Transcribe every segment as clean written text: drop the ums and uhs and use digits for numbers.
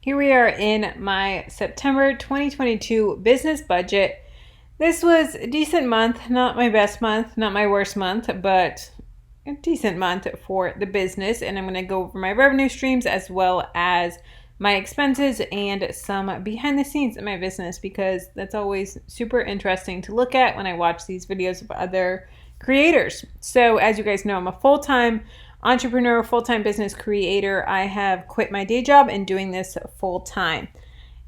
Here we are in my September 2022 business budget. This was a decent month, not my best month, not my worst month, but a decent month for the business. And I'm going to go over my revenue streams as well as my expenses and some behind the scenes in my business, because that's always super interesting to look at when I watch these videos of other creators. So as you guys know, I'm a full-time entrepreneur, full-time business creator. I have quit my day job and doing this full-time.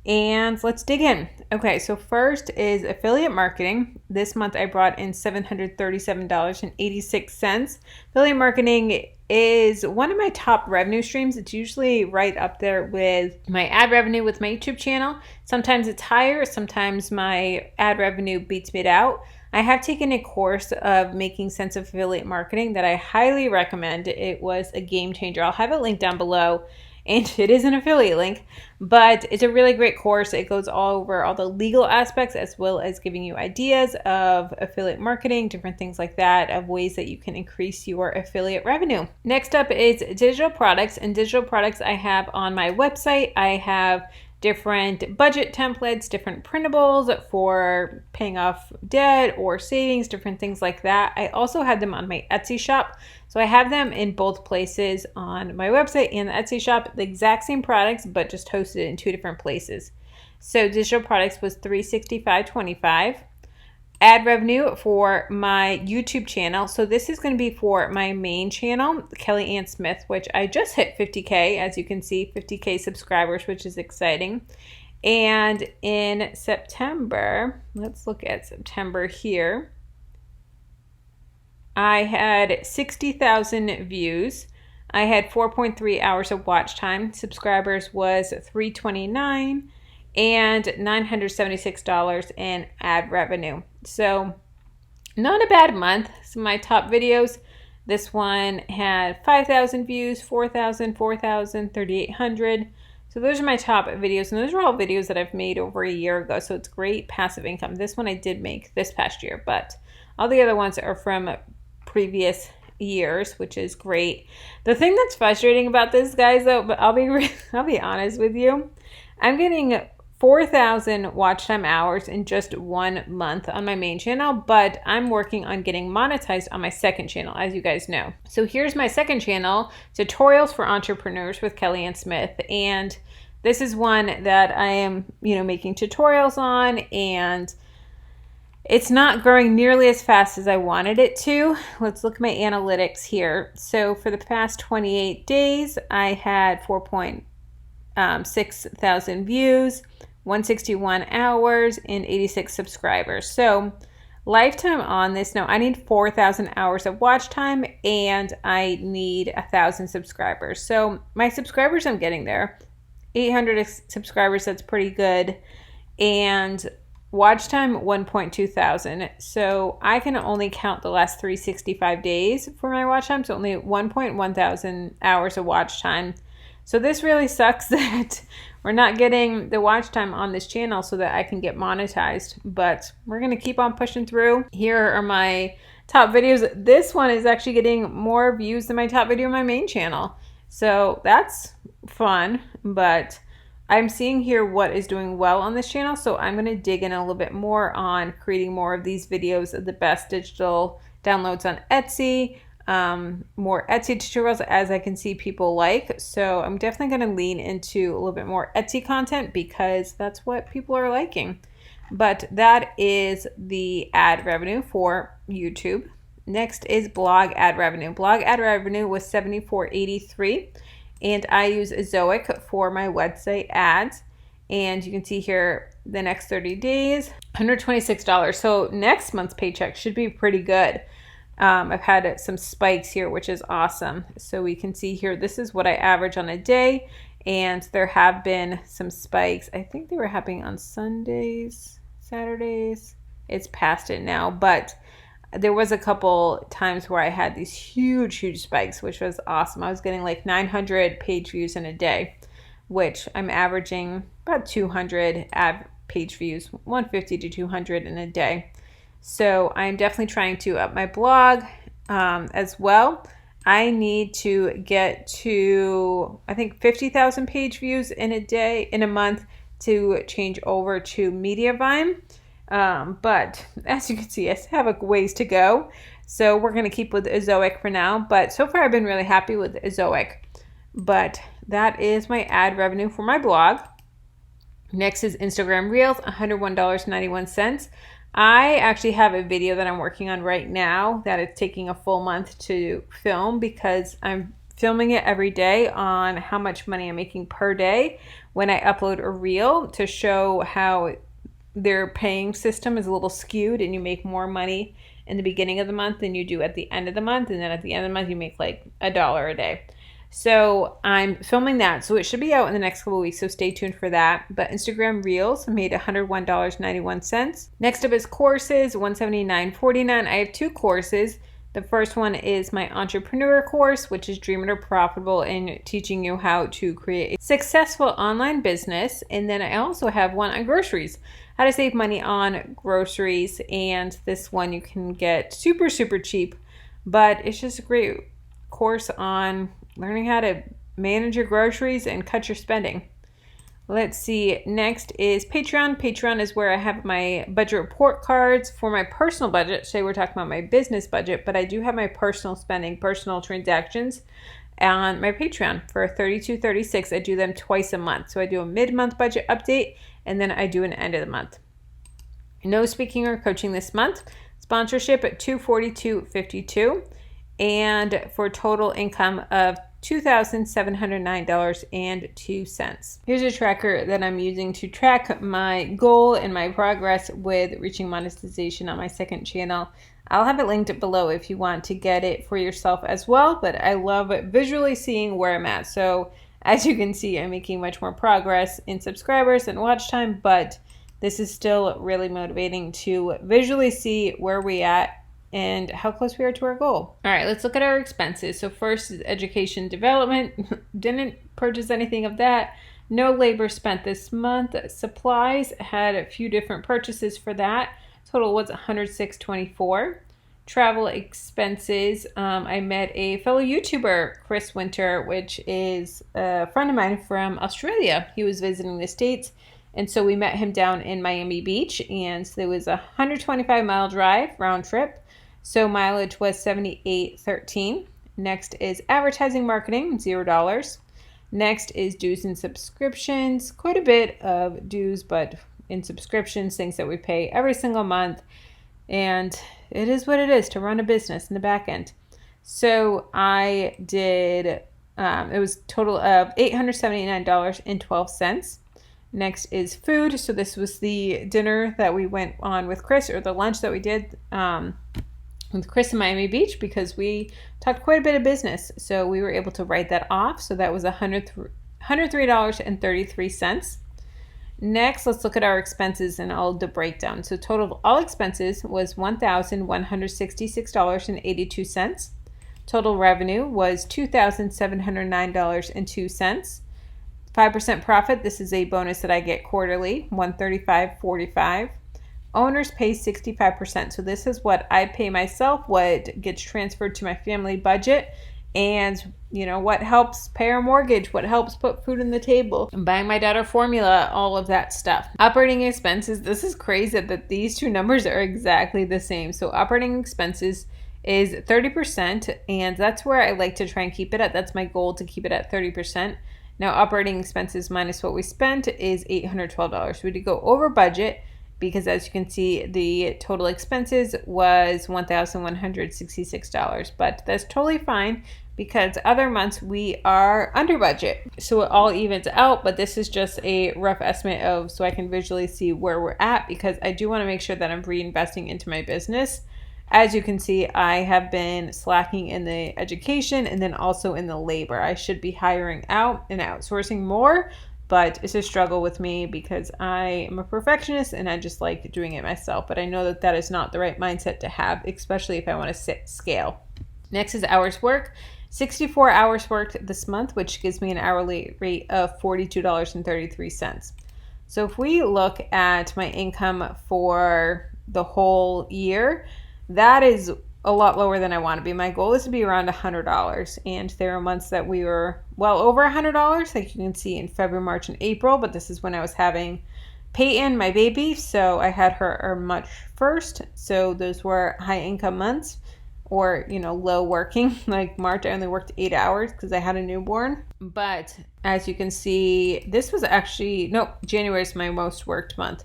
And let's dig in. Okay, so first is affiliate marketing. This month I brought in $737.86. Affiliate marketing is one of my top revenue streams. It's usually right up there with my ad revenue with my YouTube channel. Sometimes it's higher, sometimes my ad revenue beats it out. I have taken a course of making sense of affiliate marketing that I highly recommend. It was a game changer. I'll have it linked down below, and it is an affiliate link, but it's a really great course. It goes all over all the legal aspects as well as giving you ideas of affiliate marketing, different things like that, of ways that you can increase your affiliate revenue. Next up is digital products, and digital products I have on my website. I have different budget templates, different printables for paying off debt or savings, different things like that. I also had them on my Etsy shop. So I have them in both places on my website and the Etsy shop, the exact same products, but just hosted in two different places. So digital products was $365.25. Ad revenue for my YouTube channel. So this is going to be for my main channel, Kelly Ann Smith, which I just hit 50K, as you can see, 50K subscribers, which is exciting. And in September, let's look at September here. I had 60,000 views. I had 4.3 hours of watch time. Subscribers was 329 and $976 in ad revenue. So not a bad month. Some of my top videos, this one had 5,000 views, 4,000, 4,000, 3,800. So those are my top videos, and those are all videos that I've made over a year ago. So it's great passive income. This one I did make this past year, but all the other ones are from previous years, which is great. The thing that's frustrating about this, guys, though, but I'll be honest with you, I'm getting 4,000 watch time hours in just 1 month on my main channel, but I'm working on getting monetized on my second channel, as you guys know. So here's my second channel, Tutorials for Entrepreneurs with Kelly Ann Smith, and this is one that I am, making tutorials on, and it's not growing nearly as fast as I wanted it to. Let's look at my analytics here. So for the past 28 days, I had 4.6 thousand views, 161 hours, and 86 subscribers. So lifetime on this, now I need 4,000 hours of watch time and I need 1,000 subscribers. So my subscribers, I'm getting there. 800 subscribers, that's pretty good. And watch time, 1.2 thousand. So I can only count the last 365 days for my watch time. So only 1.1 thousand hours of watch time. So this really sucks that we're not getting the watch time on this channel so that I can get monetized, but we're going to keep on pushing through. Here are my top videos. This one is actually getting more views than my top video on my main channel. So that's fun, but I'm seeing here what is doing well on this channel. So I'm going to dig in a little bit more on creating more of these videos of the best digital downloads on Etsy. More Etsy tutorials, as I can see people like. So I'm definitely going to lean into a little bit more Etsy content because that's what people are liking. But that is the ad revenue for YouTube. Next is blog ad revenue. Blog ad revenue was $74.83, and I use Zoic for my website ads. And you can see here the next 30 days, $126. So next month's paycheck should be pretty good. I've had some spikes here, which is awesome. So we can see here, this is what I average on a day, and there have been some spikes. I think they were happening on Sundays, Saturdays. It's past it now, but there was a couple times where I had these huge spikes, which was awesome. I was getting like 900 page views in a day, which I'm averaging about 200 ad page views, 150 to 200 in a day. So I'm definitely trying to up my blog as well. I need to get to, I think, 50,000 page views in a month to change over to Mediavine. But as you can see, I have a ways to go. So we're going to keep with Ezoic for now. But so far, I've been really happy with Ezoic. But that is my ad revenue for my blog. Next is Instagram Reels, $101.91. I actually have a video that I'm working on right now that it's taking a full month to film because I'm filming it every day on how much money I'm making per day when I upload a reel to show how their paying system is a little skewed and you make more money in the beginning of the month than you do at the end of the month. And then at the end of the month, you make like $1 a day. So I'm filming that. So it should be out in the next couple of weeks. So stay tuned for that. But Instagram Reels made $101.91. Next up is courses, $179.49. I have 2 courses. The first one is my entrepreneur course, which is Dreaming or Profitable, and teaching you how to create a successful online business. And then I also have one on groceries, how to save money on groceries. And this one you can get super, super cheap, but it's just a great course on learning how to manage your groceries and cut your spending. Let's see. Next is Patreon. Patreon is where I have my budget report cards for my personal budget. Today we're talking about my business budget, but I do have my personal spending, personal transactions on my Patreon for $32.36. I do them twice a month. So I do a mid-month budget update and then I do an end of the month. No speaking or coaching this month. Sponsorship at $242.52. And for total income of $2,709.02. Here's a tracker that I'm using to track my goal and my progress with reaching monetization on my second channel. I'll have it linked below if you want to get it for yourself as well, but I love visually seeing where I'm at. So as you can see, I'm making much more progress in subscribers and watch time, but this is still really motivating to visually see where we at and how close we are to our goal. All right, let's look at our expenses. So first is education development. Didn't purchase anything of that. No labor spent this month. Supplies, had a few different purchases for that. Total was $106.24. Travel expenses, I met a fellow YouTuber, Chris Winter, which is a friend of mine from Australia. He was visiting the States. And so we met him down in Miami Beach, and so it was a 125-mile drive round trip. So mileage was $78.13. Next is advertising marketing, $0. Next is dues and subscriptions. Quite a bit of dues, but in subscriptions, things that we pay every single month. And it is what it is to run a business in the back end. So I did, it was a total of $879.12. Next is food. So this was the dinner that we went on with Chris, or the lunch that we did with Chris in Miami Beach, because we talked quite a bit of business. So we were able to write that off. So that was $103.33. Next, let's look at our expenses and all the breakdown. So total of all expenses was $1,166.82. Total revenue was $2,709.02. 5% profit, this is a bonus that I get quarterly, $135.45. Owners pay 65%. So this is what I pay myself, what gets transferred to my family budget, and what helps pay our mortgage, what helps put food on the table, and buying my daughter formula, all of that stuff. Operating expenses, this is crazy that these two numbers are exactly the same. So operating expenses is 30%, and that's where I like to try and keep it at. That's my goal, to keep it at 30%. Now operating expenses minus what we spent is $812. We did go over budget, because as you can see, the total expenses was $1,166, but that's totally fine because other months we are under budget. So it all evens out, but this is just a rough estimate of, so I can visually see where we're at, because I do want to make sure that I'm reinvesting into my business. As you can see, I have been slacking in the education and then also in the labor. I should be hiring out and outsourcing more, but it's a struggle with me because I am a perfectionist and I just like doing it myself. But I know that that is not the right mindset to have, especially if I want to scale. Next is hours work. 64 hours worked this month, which gives me an hourly rate of $42.33. So if we look at my income for the whole year, that is a lot lower than I want to be. My goal is to be around $100, and there are months that we were well over $100, like you can see in February, March, and April, but this is when I was having Peyton, my baby, so I had her March 1st, so those were high income months, or low working. Like March I only worked 8 hours because I had a newborn, but as you can see, this was actually, nope, January is my most worked month,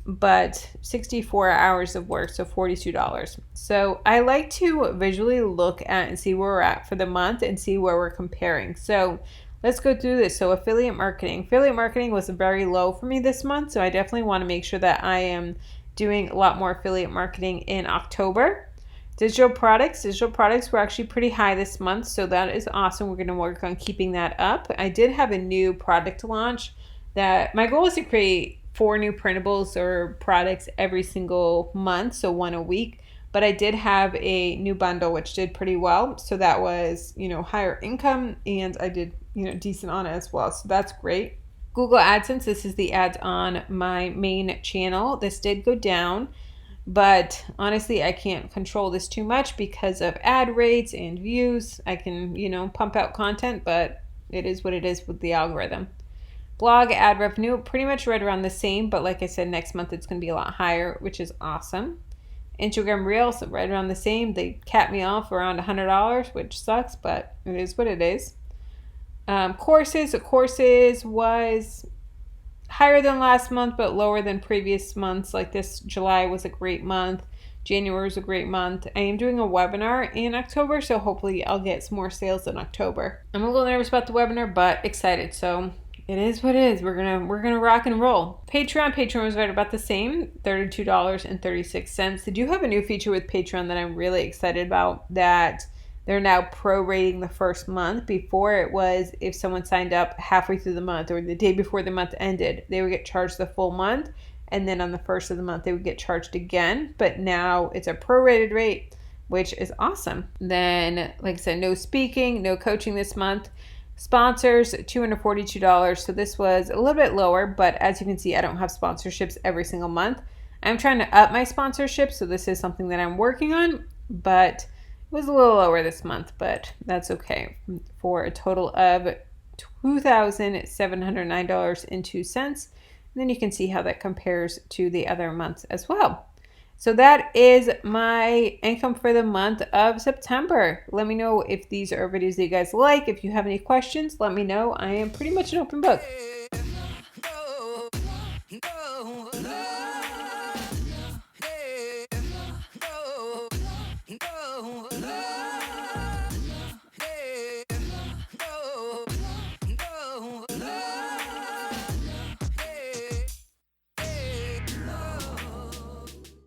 but 64 hours of work, so $42. So I like to visually look at and see where we're at for the month and see where we're comparing. So let's go through this. So affiliate marketing was very low for me this month, so I definitely want to make sure that I am doing a lot more affiliate marketing in October. Digital products were actually pretty high this month, so that is awesome. We're going to work on keeping that up. I did have a new product launch that my goal is to create 4 new printables or products every single month, so 1 a week. But I did have a new bundle which did pretty well, so that was higher income, and I did decent on it as well, so that's great. Google AdSense, this is the ads on my main channel. This did go down, but honestly I can't control this too much because of ad rates and views. I can pump out content, but it is what it is with the algorithm. Blog ad revenue, pretty much right around the same, but like I said, next month it's going to be a lot higher, which is awesome. Instagram Reels, right around the same. They capped me off around $100, which sucks, but it is what it is. Courses was higher than last month, but lower than previous months. Like this July was a great month. January was a great month. I am doing a webinar in October, so hopefully I'll get some more sales in October. I'm a little nervous about the webinar, but excited. So it is what it is. We're gonna rock and roll. Patreon was right about the same, $32.36. They do have a new feature with Patreon that I'm really excited about, that they're now prorating the first month. Before it was if someone signed up halfway through the month or the day before the month ended, they would get charged the full month, and then on the first of the month they would get charged again. But now it's a prorated rate, which is awesome. Then, like I said, no speaking, no coaching this month. Sponsors, $242. So this was a little bit lower, but as you can see, I don't have sponsorships every single month. I'm trying to up my sponsorship, so this is something that I'm working on, but it was a little lower this month, but that's okay, for a total of $2,709.02. And then you can see how that compares to the other months as well. So that is my income for the month of September. Let me know if these are videos that you guys like. If you have any questions, let me know. I am pretty much an open book.